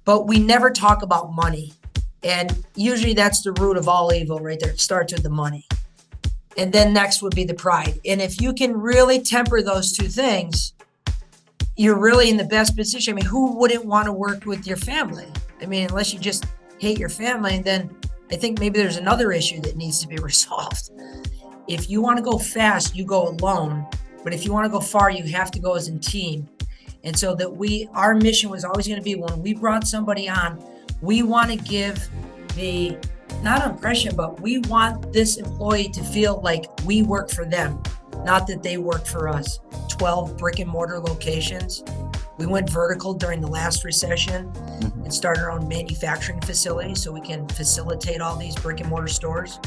but we never talk about money. And usually that's the root of all evil right there. It starts with the money. And then next would be the pride. And if you can really temper those two things, you're really in the best position. I mean, who wouldn't want to work with your family? I mean, unless you just hate your family, and then I think maybe there's another issue that needs to be resolved. If you want to go fast, you go alone. But if you want to go far, you have to go as a team. And so that our mission was always going to be, when we brought somebody on, we want to give the, not impression, but we want this employee to feel like we work for them, not that they work for us. 12 brick and mortar locations. We went vertical during the last recession and started our own manufacturing facility so we can facilitate all these brick and mortar stores.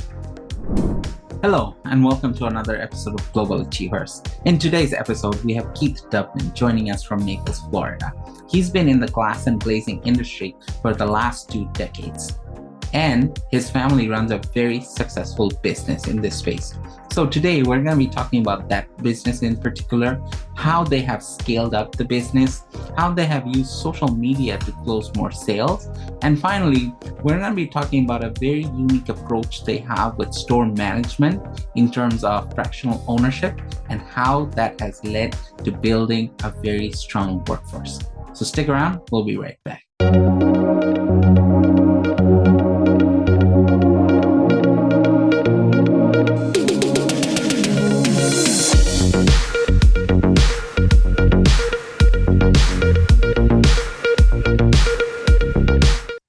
Hello, and welcome to another episode of Global Achievers. In today's episode, we have Keith Daubmann joining us from Naples, Florida. He's been in the glass and glazing industry for the last 2 decades, and his family runs a very successful business in this space. So today, we're going to be talking about that business in particular, how they have scaled up the business, how they have used social media to close more sales, and finally, we're going to be talking about a very unique approach they have with store management in terms of fractional ownership and how that has led to building a very strong workforce. So stick around, we'll be right back.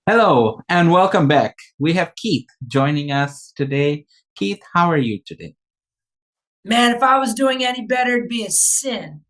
Hello, and welcome back. We have Keith joining us today. Keith, how are you today? Man, if I was doing any better, it'd be a sin.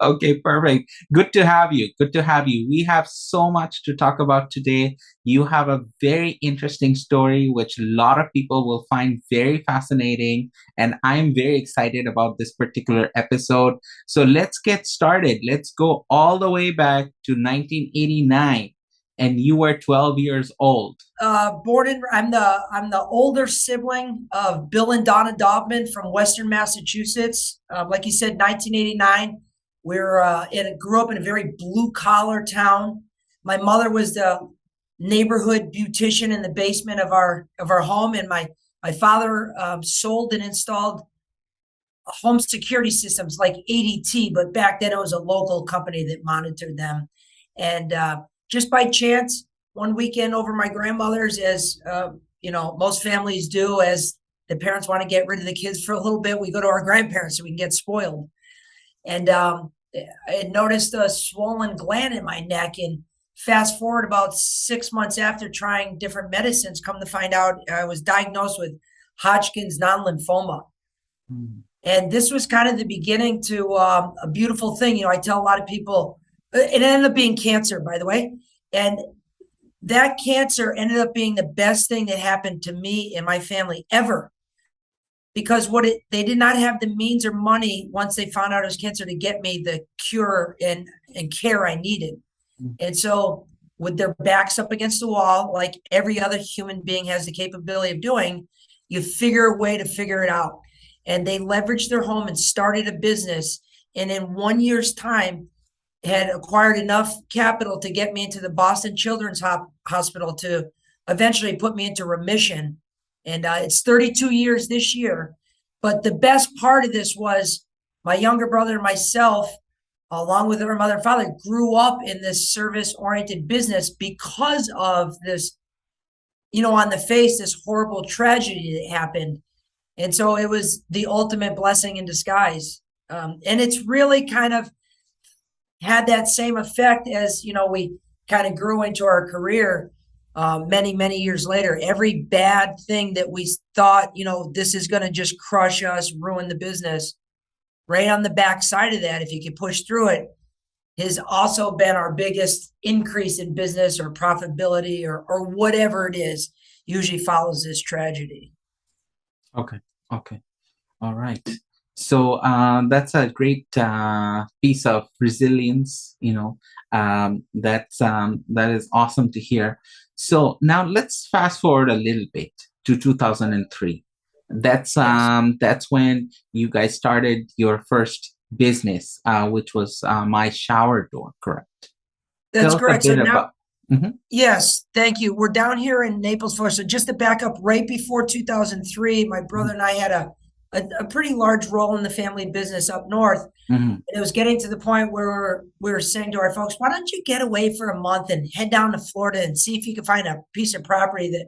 Okay, perfect. Good to have you. Good to have you. We have so much to talk about today. You have a very interesting story, which a lot of people will find very fascinating. And I'm very excited about this particular episode. So let's get started. Let's go all the way back to 1989. And you were 12 years old. I'm the older sibling of Bill and Donna Daupman from Western Massachusetts. Like you said, 1989. Grew up in a very blue collar town. My mother was the neighborhood beautician in the basement of our home, and my father sold and installed home security systems like ADT, but back then it was a local company that monitored them. And just by chance, one weekend over my grandmother's, as most families do, as the parents want to get rid of the kids for a little bit, we go to our grandparents so we can get spoiled. And I had noticed a swollen gland in my neck, and fast forward about 6 months after trying different medicines, come to find out I was diagnosed with Hodgkin's non-lymphoma. And this was kind of the beginning to a beautiful thing. I tell a lot of people, it ended up being cancer, by the way. And that cancer ended up being the best thing that happened to me and my family ever. Because they did not have the means or money once they found out it was cancer to get me the cure and care I needed. And so with their backs up against the wall, like every other human being has the capability of doing, you figure a way to figure it out. And they leveraged their home and started a business. And in 1 year's time, had acquired enough capital to get me into the Boston Children's Hospital to eventually put me into remission. And it's 32 years this year. But the best part of this was my younger brother and myself, along with our mother and father, grew up in this service-oriented business because of this, on the face, this horrible tragedy that happened. And so it was the ultimate blessing in disguise. And it's really kind of had that same effect as, we kind of grew into our career many, many years later. Every bad thing that we thought, this is going to just crush us, ruin the business, right on the backside of that, if you could push through it, has also been our biggest increase in business or profitability or whatever it is, usually follows this tragedy. Okay. All right. So that's a great piece of resilience, that is awesome to hear. So now let's fast forward a little bit to 2003. That's when you guys started your first business, which was My Shower Door, correct? That's Tell us a correct. So bit now, about. Mhm, yes, thank you. We're down here in Naples, Florida. So just to back up, right before 2003, my brother mhm, and I had a pretty large role in the family business up north. mhm, And it was getting to the point where we were saying to our folks, why don't you get away for a month and head down to Florida and see if you can find a piece of property that,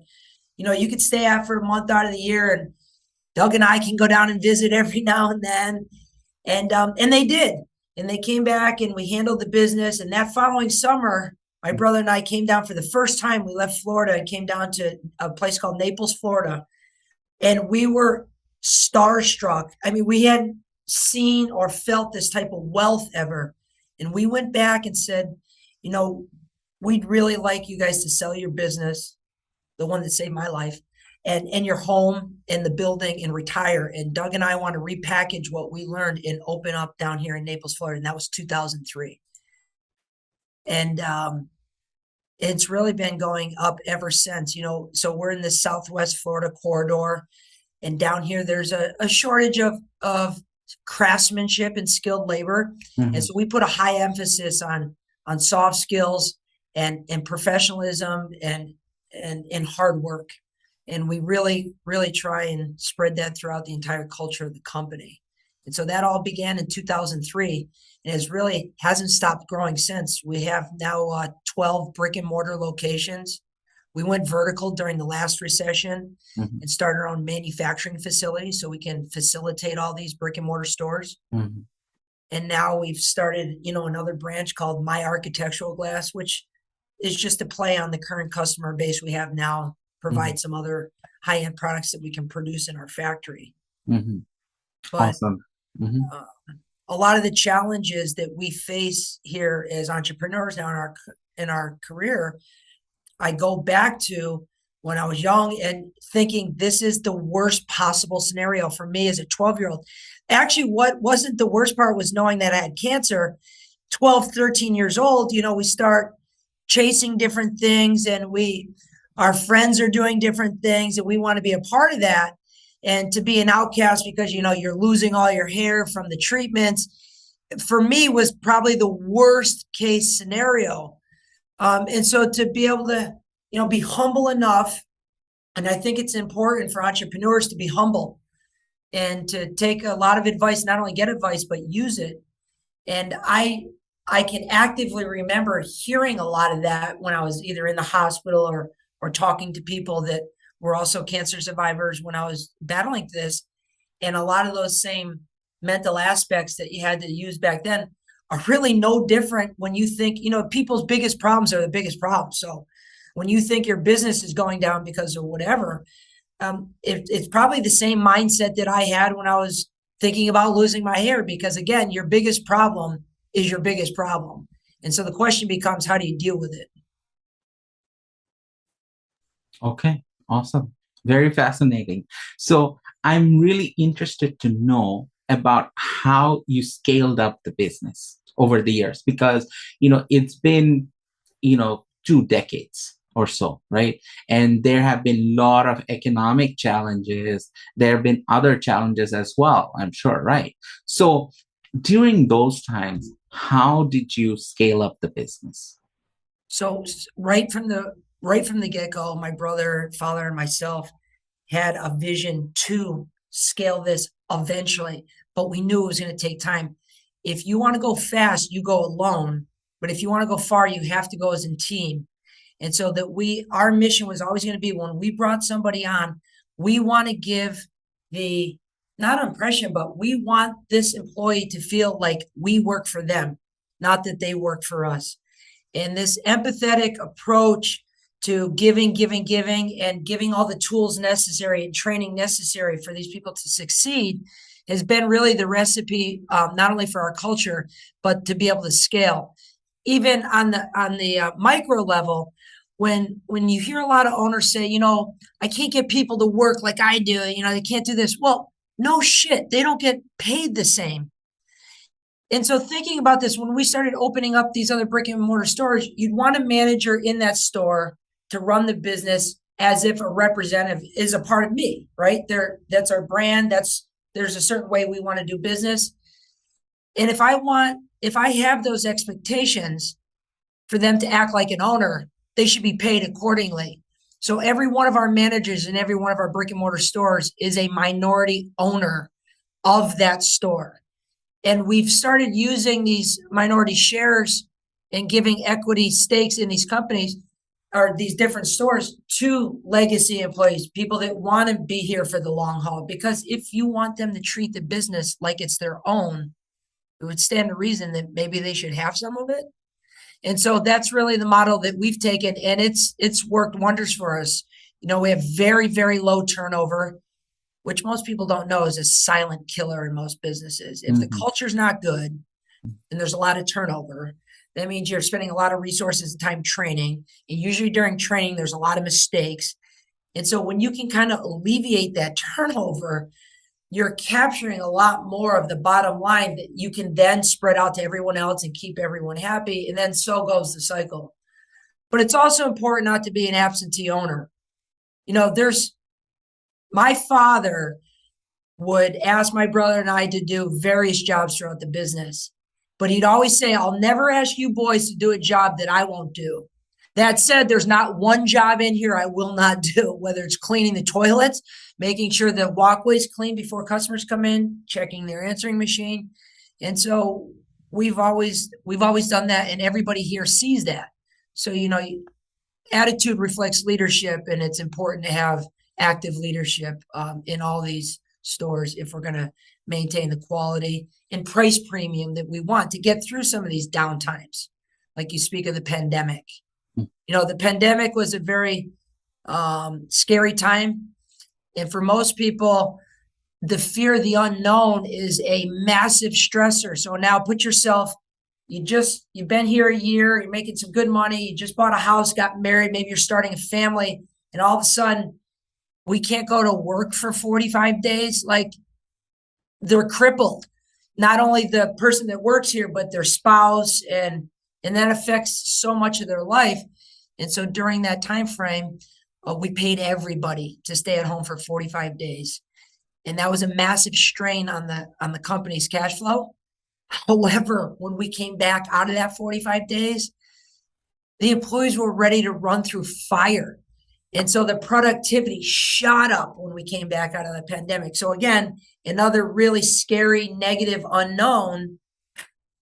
you could stay at for a month out of the year. And Doug and I can go down and visit every now and then. And they did. And they came back and we handled the business. And that following summer, my brother and I came down for the first time. We left Florida and came down to a place called Naples, Florida. And we were starstruck. I mean, we hadn't seen or felt this type of wealth ever. And we went back and said, you know, we'd really like you guys to sell your business, the one that saved my life, and your home and the building and retire. And Doug and I want to repackage what we learned and open up down here in Naples, Florida. And that was 2003. And it's really been going up ever since, so we're in the Southwest Florida corridor. And down here, there's a shortage of craftsmanship and skilled labor. And mhm, so we put a high emphasis on soft skills and professionalism and hard work. And we really, really try and spread that throughout the entire culture of the company. And so that all began in 2003 and has really hasn't stopped growing since. We have now 12 brick and mortar locations. We went vertical during the last recession mhm, and started our own manufacturing facility so we can facilitate all these brick and mortar stores. mhm. And now we've started, another branch called My Architectural Glass, which is just a play on the current customer base we have now, Mhm, provide some other high-end products that we can produce in our factory. mhm. But Awesome. Mhm, uh, a lot of the challenges that we face here as entrepreneurs now in our career, I go back to when I was young and thinking this is the worst possible scenario for me as a 12-year-old. Actually, what wasn't the worst part was knowing that I had cancer. 12, 13 years old, we start chasing different things and our friends are doing different things and we want to be a part of that. And to be an outcast because, you're losing all your hair from the treatments, for me was probably the worst case scenario. And so to be able to, be humble enough, and I think it's important for entrepreneurs to be humble and to take a lot of advice, not only get advice, but use it. And I can actively remember hearing a lot of that when I was either in the hospital or talking to people that were also cancer survivors when I was battling this. And a lot of those same mental aspects that you had to use back then are really no different when you think, people's biggest problems are the biggest problems. So when you think your business is going down because of whatever, it's probably the same mindset that I had when I was thinking about losing my hair, because again, your biggest problem is your biggest problem. And so the question becomes, how do you deal with it? Okay, awesome. Very fascinating. So I'm really interested to know about how you scaled up the business over the years because, it's been, 2 decades or so, right? And there have been a lot of economic challenges. There have been other challenges as well, I'm sure, right? So during those times, how did you scale up the business? So right from the get-go, my brother, father, and myself had a vision to scale this eventually, but we knew it was going to take time. If you want to go fast, you go alone, but if you want to go far, you have to go as a team. And so that our mission was always going to be when we brought somebody on, we want to give the not impression, but we want this employee to feel like we work for them, not that they work for us. And this empathetic approach to giving, and giving all the tools necessary and training necessary for these people to succeed has been really the recipe, not only for our culture, but to be able to scale. Even on the micro level, when you hear a lot of owners say, I can't get people to work like I do, they can't do this. Well, no shit, they don't get paid the same. And so thinking about this, when we started opening up these other brick and mortar stores, you'd want a manager in that store to run the business as if a representative is a part of me, right? That's our brand. There's a certain way we want to do business. And if I have those expectations, for them to act like an owner, they should be paid accordingly. So every one of our managers in every one of our brick and mortar stores is a minority owner of that store. And we've started using these minority shares and giving equity stakes in these companies or these different stores to legacy employees, people that want to be here for the long haul. Because if you want them to treat the business like it's their own, it would stand to reason that maybe they should have some of it. And so that's really the model that we've taken, and it's worked wonders for us. You know, we have very, very low turnover, which most people don't know is a silent killer in most businesses. If the culture's not good and there's a lot of turnover, that means you're spending a lot of resources and time training. And usually during training, there's a lot of mistakes. And so when you can kind of alleviate that turnover, you're capturing a lot more of the bottom line that you can then spread out to everyone else and keep everyone happy. And then so goes the cycle. But it's also important not to be an absentee owner. You know, my father would ask my brother and I to do various jobs throughout the business. But he'd always say, I'll never ask you boys to do a job that I won't do. That said, there's not one job in here I will not do, whether it's cleaning the toilets, making sure the walkway's clean before customers come in, checking their answering machine. And so we've always done that, and everybody here sees that. So, you know, attitude reflects leadership, and it's important to have active leadership in all these stores if we're going to maintain the quality and price premium that we want to get through some of these downtimes. Like you speak of the pandemic. You know, the pandemic was a very scary time. And for most people, the fear of the unknown is a massive stressor. So now put yourself, you've been here a year, you're making some good money, you just bought a house, got married, maybe you're starting a family, and all of a sudden we can't go to work for 45 days. Like, they're crippled. Not only the person that works here, but their spouse, and that affects so much of their life. And so during that time frame, we paid everybody to stay at home for 45 days. And that was a massive strain on the company's cash flow. However, when we came back out of that 45 days, the employees were ready to run through fire. And so the productivity shot up when we came back out of the pandemic. So again, another really scary, negative unknown,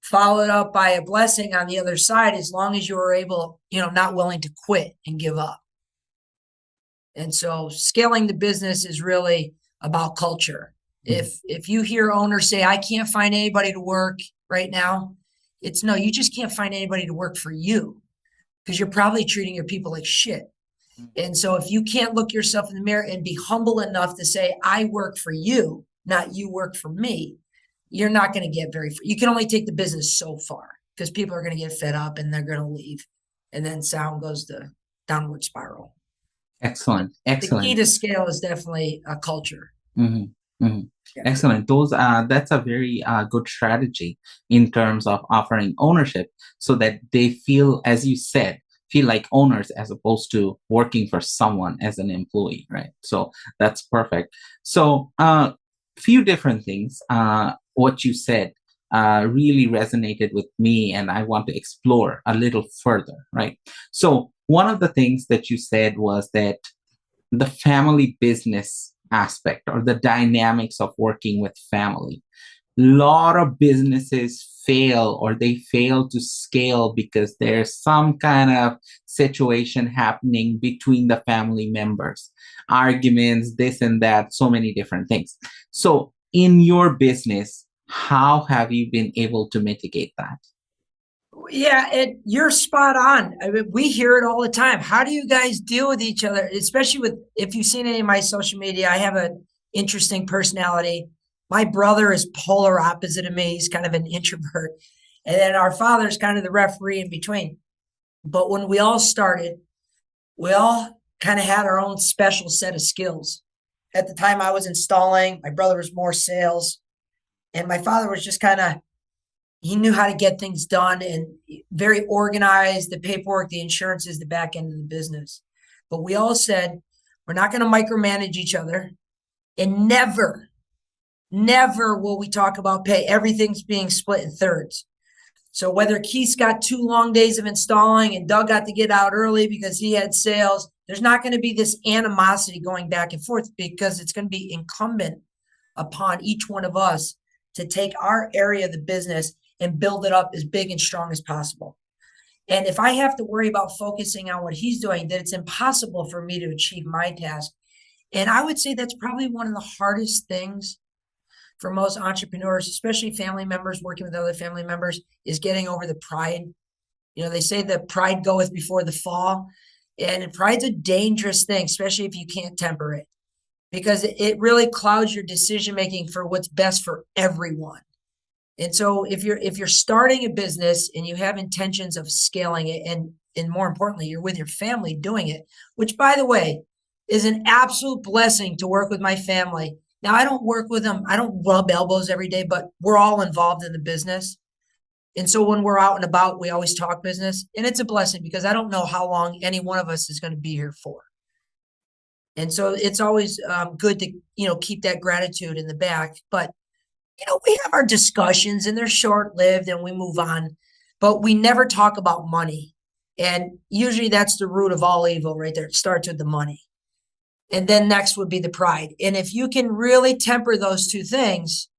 followed up by a blessing on the other side, as long as you were able, you know, not willing to quit and give up. And so scaling the business is really about culture. If you hear owners say, I can't find anybody to work right now, it's no, you just can't find anybody to work for you, because you're probably treating your people like shit. And so if you can't look yourself in the mirror and be humble enough to say, I work for you, not you work for me, you're not going to get you can only take the business so far, because people are going to get fed up and they're going to leave. And then sound goes the downward spiral. Excellent. The key to scale is definitely a culture. Yeah. Excellent. That's a very good strategy in terms of offering ownership, so that they feel, as you said, feel like owners as opposed to working for someone as an employee, right? So that's perfect. So few different things. What you said really resonated with me, and I want to explore a little further, right? So one of the things that you said was that the family business aspect, or the dynamics of working with family. A lot of businesses fail, or they fail to scale because there's some kind of situation happening between the family members, arguments, this and that, so many different things. So in your business, how have you been able to mitigate that? Yeah, you're spot on. I mean, we hear it all the time. How do you guys deal with each other? Especially if you've seen any of my social media, I have an interesting personality. My brother is polar opposite of me. He's kind of an introvert. And then our father's kind of the referee in between. But when we all started, we all kind of had our own special set of skills. At the time I was installing, my brother was more sales, and my father was just he knew how to get things done and very organized. The paperwork, the insurance is the back end of the business. But we all said, we're not going to micromanage each other, and never will we talk about pay. Everything's being split in thirds. So whether Keith's got 2 long days of installing and Doug got to get out early because he had sales, there's not going to be this animosity going back and forth, because it's going to be incumbent upon each one of us to take our area of the business and build it up as big and strong as possible. And if I have to worry about focusing on what he's doing, then it's impossible for me to achieve my task. And I would say that's probably one of the hardest things for most entrepreneurs, especially family members working with other family members, is getting over the pride. They say that pride goeth before the fall, and pride's a dangerous thing, especially if you can't temper it, because it really clouds your decision making for what's best for everyone. And so if you're starting a business and you have intentions of scaling it, and more importantly, you're with your family doing it, which, by the way, is an absolute blessing to work with my family. Now, I don't work with them. I don't rub elbows every day, but we're all involved in the business. And so when we're out and about, we always talk business, and it's a blessing because I don't know how long any one of us is going to be here for. And so it's always good to, keep that gratitude in the back. But, we have our discussions, and they're short-lived and we move on, but we never talk about money. And usually that's the root of all evil right there. It starts with the money. And then next would be the pride. And if you can really temper those two things,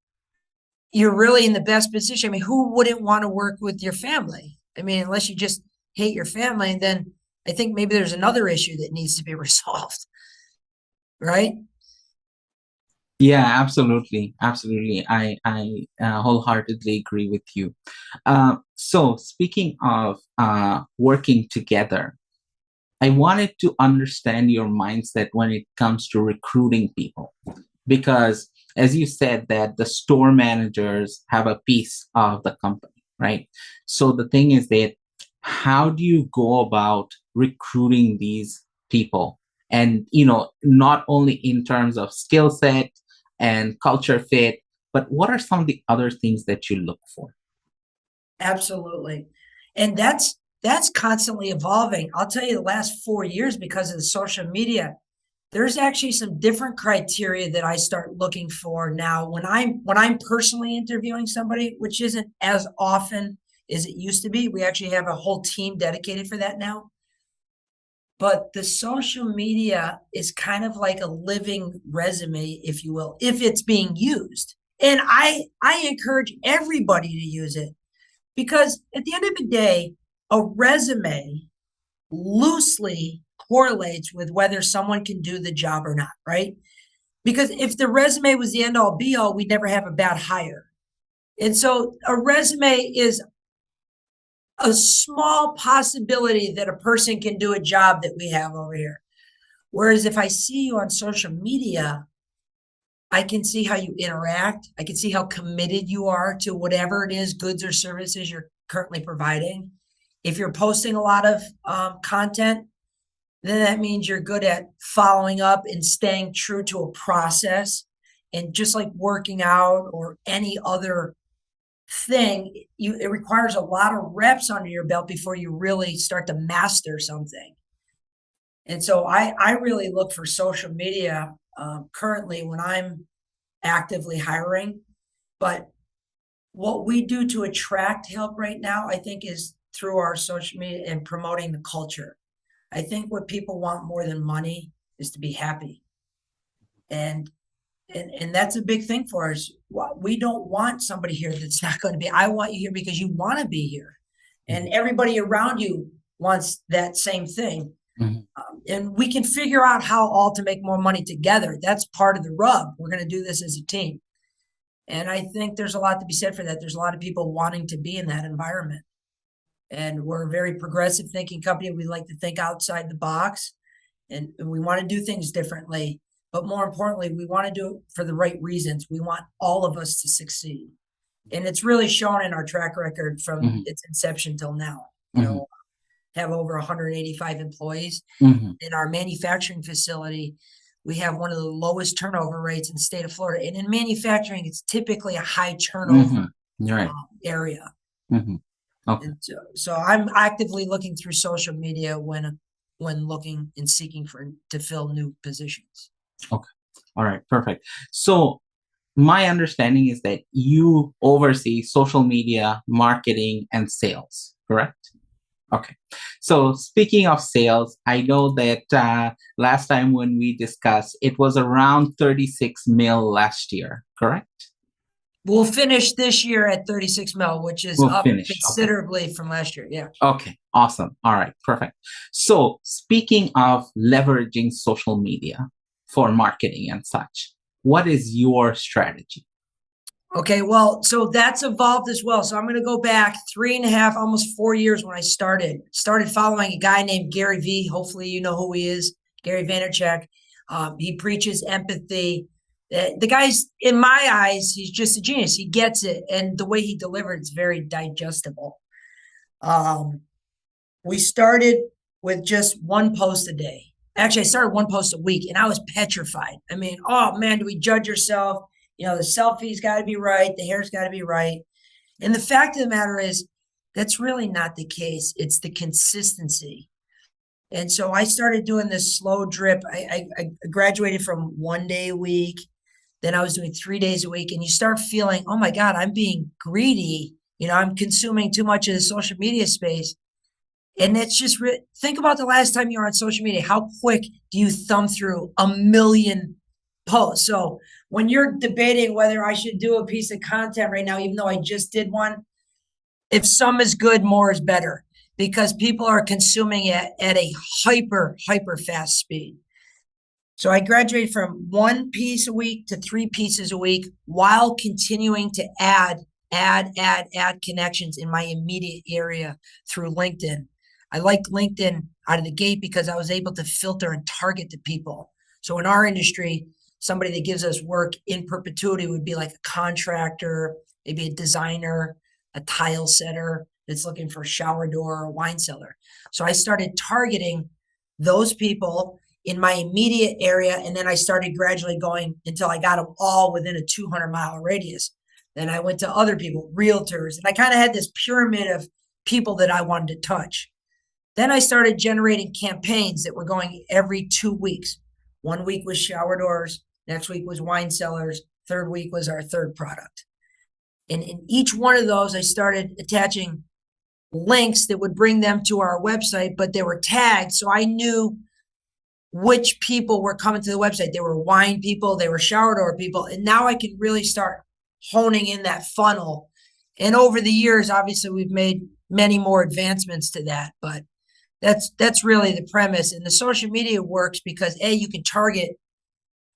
you're really in the best position. I mean, who wouldn't want to work with your family? I mean, unless you just hate your family, and then I think maybe there's another issue that needs to be resolved, right? Yeah, absolutely. Absolutely. I wholeheartedly agree with you. So speaking of working together, I wanted to understand your mindset when it comes to recruiting people, because as you said that the store managers have a piece of the company, right? So the thing is that how do you go about recruiting these people? And, not only in terms of skill set and culture fit, but what are some of the other things that you look for? Absolutely. And that's constantly evolving. I'll tell you, the last 4 years, because of the social media, there's actually some different criteria that I start looking for now when I'm personally interviewing somebody, which isn't as often as it used to be. We actually have a whole team dedicated for that now. But the social media is kind of like a living resume, if you will, if it's being used. And I encourage everybody to use it, because at the end of the day, a resume loosely correlates with whether someone can do the job or not, right? Because if the resume was the end all be all, we'd never have a bad hire. And so a resume is a small possibility that a person can do a job that we have over here. Whereas if I see you on social media, I can see how you interact. I can see how committed you are to whatever it is, goods or services you're currently providing. If you're posting a lot of content, then that means you're good at following up and staying true to a process. And just like working out or any other thing, it requires a lot of reps under your belt before you really start to master something. And so I really look for social media currently when I'm actively hiring. But what we do to attract help right now, I think, is through our social media and promoting the culture. I think what people want more than money is to be happy. And that's a big thing for us. We don't want somebody here that's not going to be. I want you here because you want to be here. And everybody around you wants that same thing. Mm-hmm. And we can figure out how all to make more money together. That's part of the rub. We're going to do this as a team. And I think there's a lot to be said for that. There's a lot of people wanting to be in that environment. And we're a very progressive thinking company. We like to think outside the box, and we want to do things differently. But more importantly, we want to do it for the right reasons. We want all of us to succeed. And it's really shown in our track record from its inception till now. Have over 185 employees. In our manufacturing facility, we have one of the lowest turnover rates in the state of Florida. And in manufacturing, it's typically a high turnover area. Okay. And so I'm actively looking through social media when looking and seeking to fill new positions. Okay. All right. Perfect. So My understanding is that you oversee social media, marketing, and sales, correct? Okay. So speaking of sales, I know that last time when we discussed, it was around 36 mil last year, correct? We'll finish this year at 36 mil, which is We'll up finish. Okay. considerably from last year. Yeah. Okay. Awesome. All right. Perfect. So speaking of leveraging social media for marketing and such, what is your strategy? Okay, well, so that's evolved as well. So I'm going to go back 3.5, almost 4 years when I started following a guy named Gary V. Hopefully you know who he is, Gary Vaynerchuk. He preaches empathy. The guy's, in my eyes, he's just a genius. He gets it, and the way he delivered it's very digestible. We started with just one post a day. Actually, I started one post a week, and I was petrified. I mean, oh man, do we judge yourself? You know, the selfie's got to be right, the hair's got to be right. And the fact of the matter is, that's really not the case. It's the consistency. And so I started doing this slow drip. I graduated from 1 day a week. Then I was doing 3 days a week. And you start feeling, oh my God, I'm being greedy. You know, I'm consuming too much of the social media space. And it's just, think about the last time you were on social media. How quick do you thumb through a million posts? So when you're debating whether I should do a piece of content right now, even though I just did one, if some is good, more is better, because people are consuming it at a hyper fast speed. So I graduated from 1 piece a week to 3 pieces a week while continuing to add connections in my immediate area through LinkedIn. I liked LinkedIn out of the gate because I was able to filter and target the people. So in our industry, somebody that gives us work in perpetuity would be like a contractor, maybe a designer, a tile setter that's looking for a shower door or a wine cellar. So I started targeting those people in my immediate area, and then I started gradually going until I got them all within a 200-mile radius. Then I went to other people, realtors, and I kind of had this pyramid of people that I wanted to touch. Then I started generating campaigns that were going every 2 weeks. 1 week was shower doors, next week was wine cellars, third week was our third product. And in each one of those, I started attaching links that would bring them to our website, but they were tagged. So I knew which people were coming to the website. They were wine people, they were shower door people. And now I can really start honing in that funnel. And over the years, obviously, we've made many more advancements to that, but that's really the premise. And the social media works because A, you can target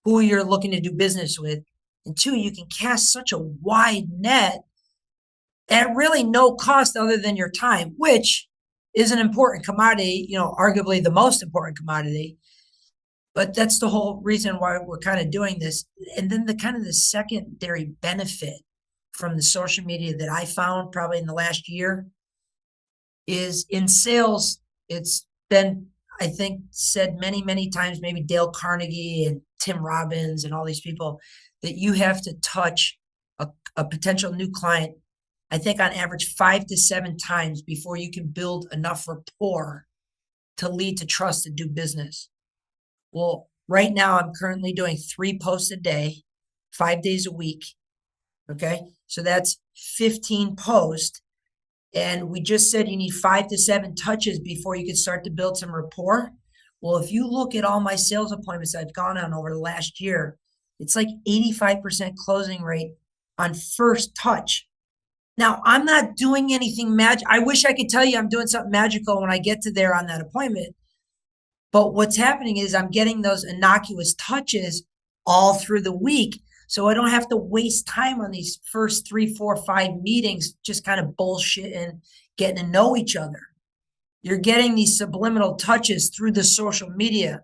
who you're looking to do business with, and two, you can cast such a wide net at really no cost other than your time, which is an important commodity, you know, arguably the most important commodity. But that's the whole reason why we're kind of doing this. And then the kind of the secondary benefit from the social media that I found probably in the last year is in sales. It's been, I think, said many times, maybe Dale Carnegie and Tim Robbins and all these people, that you have to touch a potential new client, I think on average 5 to 7 times before you can build enough rapport to lead to trust to do business. Well, right now I'm currently doing 3 posts a day, 5 days a week. Okay. So that's 15 posts. And we just said you need 5 to 7 touches before you can start to build some rapport. Well, if you look at all my sales appointments I've gone on over the last year, it's like 85% closing rate on first touch. Now, I'm not doing anything magic. I wish I could tell you I'm doing something magical when I get to there on that appointment. But what's happening is I'm getting those innocuous touches all through the week. So I don't have to waste time on these first 3, 4, 5 meetings, just kind of bullshitting, getting to know each other. You're getting these subliminal touches through the social media.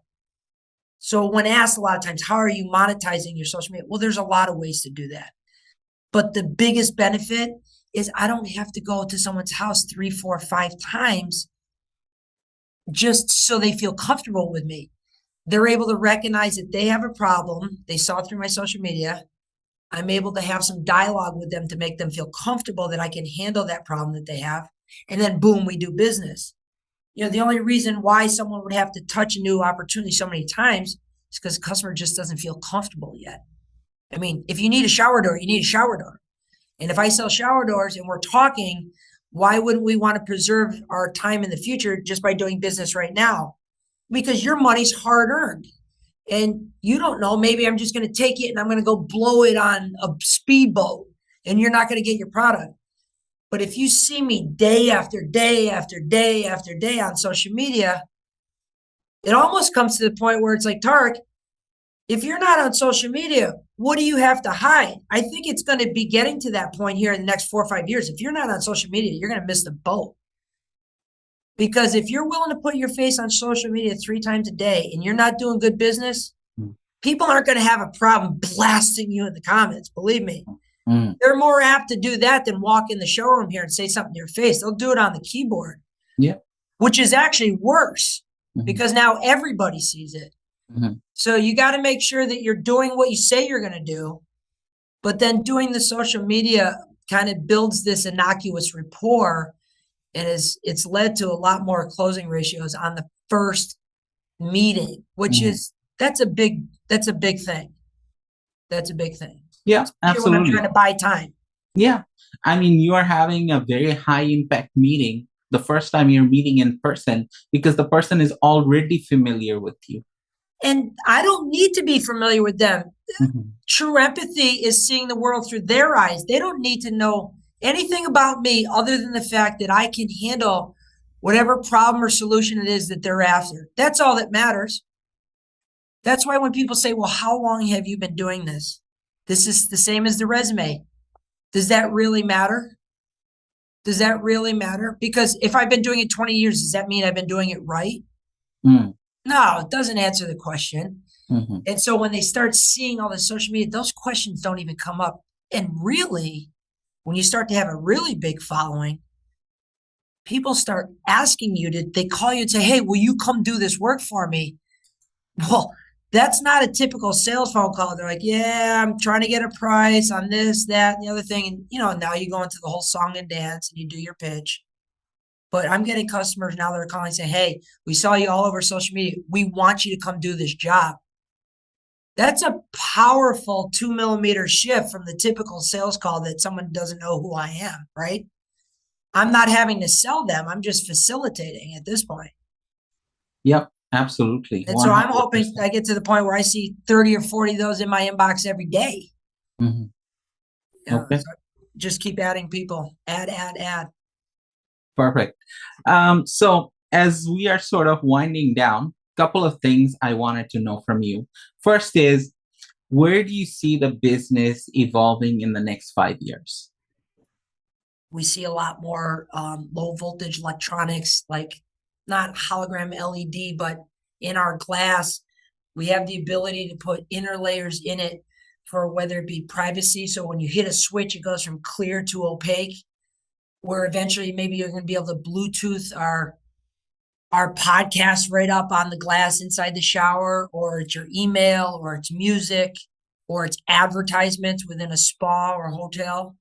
So when asked a lot of times, how are you monetizing your social media? Well, there's a lot of ways to do that. But the biggest benefit is I don't have to go to someone's house 3, 4, 5 times just so they feel comfortable with me. They're able to recognize that they have a problem. They saw through my social media. I'm able to have some dialogue with them to make them feel comfortable that I can handle that problem that they have. And then boom, we do business. You know, the only reason why someone would have to touch a new opportunity so many times is because the customer just doesn't feel comfortable yet. I mean, if you need a shower door, you need a shower door. And if I sell shower doors and we're talking, why wouldn't we want to preserve our time in the future just by doing business right now? Because your money's hard earned. And you don't know, maybe I'm just going to take it and I'm going to go blow it on a speedboat and you're not going to get your product. But if you see me day after day after day after day on social media, it almost comes to the point where it's like, Tarek, if you're not on social media, what do you have to hide? I think it's going to be getting to that point here in the next 4 or 5 years. If you're not on social media, you're going to miss the boat. Because if you're willing to put your face on social media 3 times a day and you're not doing good business, people aren't going to have a problem blasting you in the comments. Believe me. They're more apt to do that than walk in the showroom here and say something to your face. They'll do it on the keyboard. Yeah. Which is actually worse because now everybody sees it. So you got to make sure that you're doing what you say you're going to do, but then doing the social media kind of builds this innocuous rapport, and it's led to a lot more closing ratios on the first meeting, which is that's a big thing. That's a big thing. Yeah, absolutely. When I'm trying to buy time. Yeah, I mean, you are having a very high impact meeting the first time you're meeting in person because the person is already familiar with you. And I don't need to be familiar with them. True empathy is seeing the world through their eyes. They don't need to know anything about me other than the fact that I can handle whatever problem or solution it is that they're after. That's all that matters. That's why when people say, well, how long have you been doing this? This is the same as the resume. Does that really matter? Does that really matter? Because if I've been doing it 20 years, does that mean I've been doing it right? No, it doesn't answer the question. And so when they start seeing all the social media, those questions don't even come up. And really, when you start to have a really big following, people start asking you they call you and say, hey, will you come do this work for me? Well, that's not a typical sales phone call. They're like, yeah, I'm trying to get a price on this, that, and the other thing. And, now you go into the whole song and dance and you do your pitch. But I'm getting customers now that are calling and saying, hey, we saw you all over social media. We want you to come do this job. That's a powerful 2mm shift from the typical sales call that someone doesn't know who I am, right? I'm not having to sell them. I'm just facilitating at this point. Yep, absolutely. And so I'm hoping I get to the point where I see 30 or 40 of those in my inbox every day. Okay. So just keep adding people. Add. Perfect. So as we are sort of winding down, a couple of things I wanted to know from you. First is, where do you see the business evolving in the next 5 years? We see a lot more low voltage electronics, like not hologram LED, but in our glass, we have the ability to put inner layers in it for whether it be privacy. So when you hit a switch, it goes from clear to opaque, where eventually maybe you're going to be able to Bluetooth our podcast right up on the glass inside the shower, or it's your email, or it's music, or it's advertisements within a spa or hotel.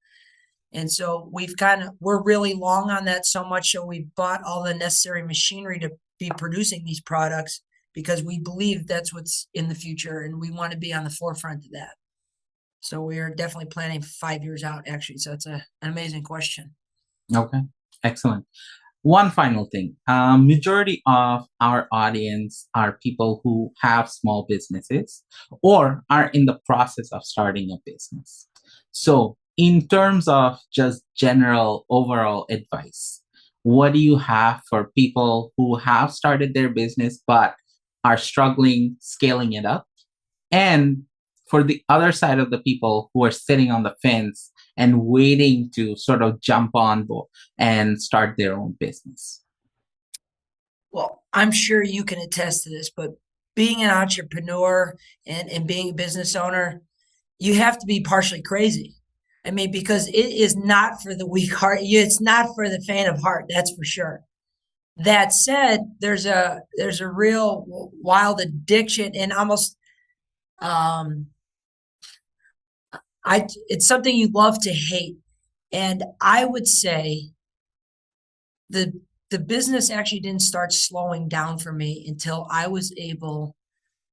And so we're really long on that, so much so we bought all the necessary machinery to be producing these products because we believe that's what's in the future and we want to be on the forefront of that. So we are definitely planning 5 years out, actually. So it's an amazing question. Okay, excellent. One final thing. Majority of our audience are people who have small businesses or are in the process of starting a business. So in terms of just general overall advice, what do you have for people who have started their business but are struggling scaling it up? And for the other side of the people who are sitting on the fence and waiting to sort of jump on board and start their own business? Well, I'm sure you can attest to this, but being an entrepreneur and being a business owner, you have to be partially crazy. I mean, because it is not for the weak heart. It's not for the faint of heart. That's for sure. That said, there's a real wild addiction and almost it's something you love to hate. And I would say the business actually didn't start slowing down for me until I was able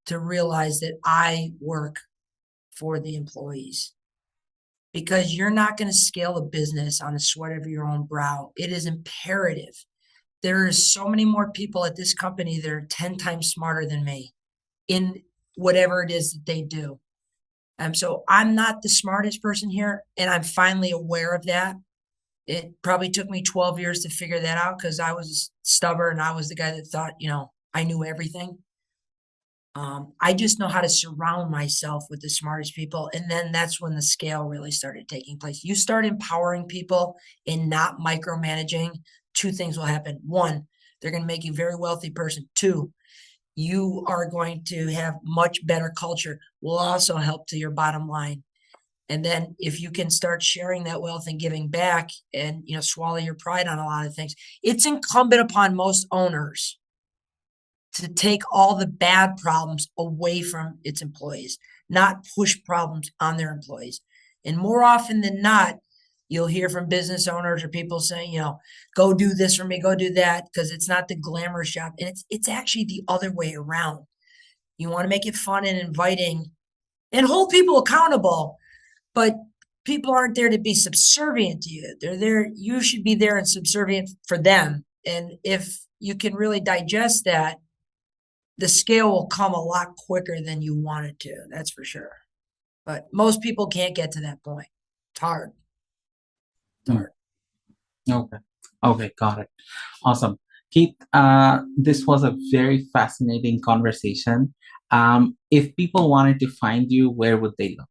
to realize that I work for the employees, because you're not going to scale a business on the sweat of your own brow. It is imperative. There is so many more people at this company that are 10 times smarter than me in whatever it is that they do. So I'm not the smartest person here, and I'm finally aware of that. It probably took me 12 years to figure that out because I was stubborn. I was the guy that thought, I knew everything. I just know how to surround myself with the smartest people. And then that's when the scale really started taking place. You start empowering people and not micromanaging, two things will happen. One, they're going to make you a very wealthy person. Two, you are going to have much better culture, will also help to your bottom line. And then if you can start sharing that wealth and giving back and, swallow your pride on a lot of things, it's incumbent upon most owners to take all the bad problems away from its employees, not push problems on their employees. And more often than not, you'll hear from business owners or people saying, go do this for me, go do that, because it's not the glamorous job. And it's actually the other way around. You want to make it fun and inviting and hold people accountable, but people aren't there to be subservient to you. They're there. You should be there and subservient for them. And if you can really digest that, the scale will come a lot quicker than you want it to. That's for sure. But most people can't get to that point. It's hard. It's hard. Okay, got it. Awesome. Keith, this was a very fascinating conversation. If people wanted to find you, where would they look?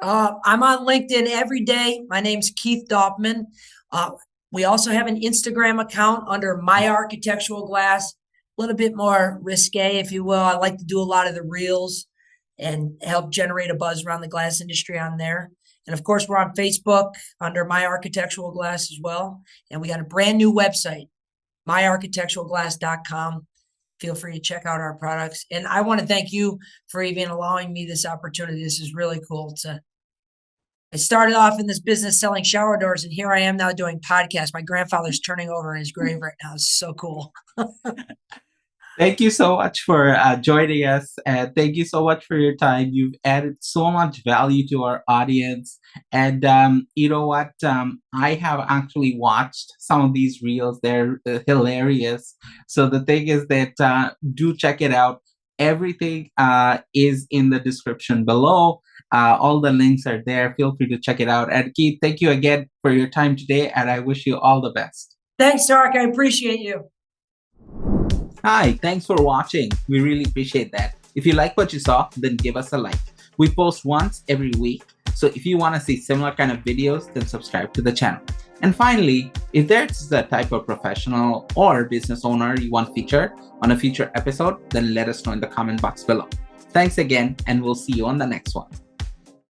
I'm on LinkedIn every day. My name's Keith Daubmann. We also have an Instagram account under 𝗔𝗕𝗢𝗚𝗓. A little bit more risque, if you will. I like to do a lot of the reels and help generate a buzz around the glass industry on there. And of course, we're on Facebook under 𝗔𝗕𝗢𝗚𝗓 as well. And we got a brand new website, 𝗔𝗕𝗢𝗚𝗓.com. Feel free to check out our products. And I want to thank you for even allowing me this opportunity. This is really cool. I started off in this business selling shower doors, and here I am now doing podcasts. My grandfather's turning over in his grave right now. It's so cool. Thank you so much for joining us, and thank you so much for your time. You've added so much value to our audience, and you know what? I have actually watched some of these reels. They're hilarious. So the thing is that do check it out. Everything is in the description below. All the links are there. Feel free to check it out. And Keith, thank you again for your time today, and I wish you all the best. Thanks, Tarek. I appreciate you. Hi, thanks for watching. We really appreciate that. If you like what you saw, then give us a like. We post once every week, so if you want to see similar kind of videos, then subscribe to the channel. And finally, if there's a type of professional or business owner you want featured on a future episode, then let us know in the comment box below. Thanks again, and we'll see you on the next one.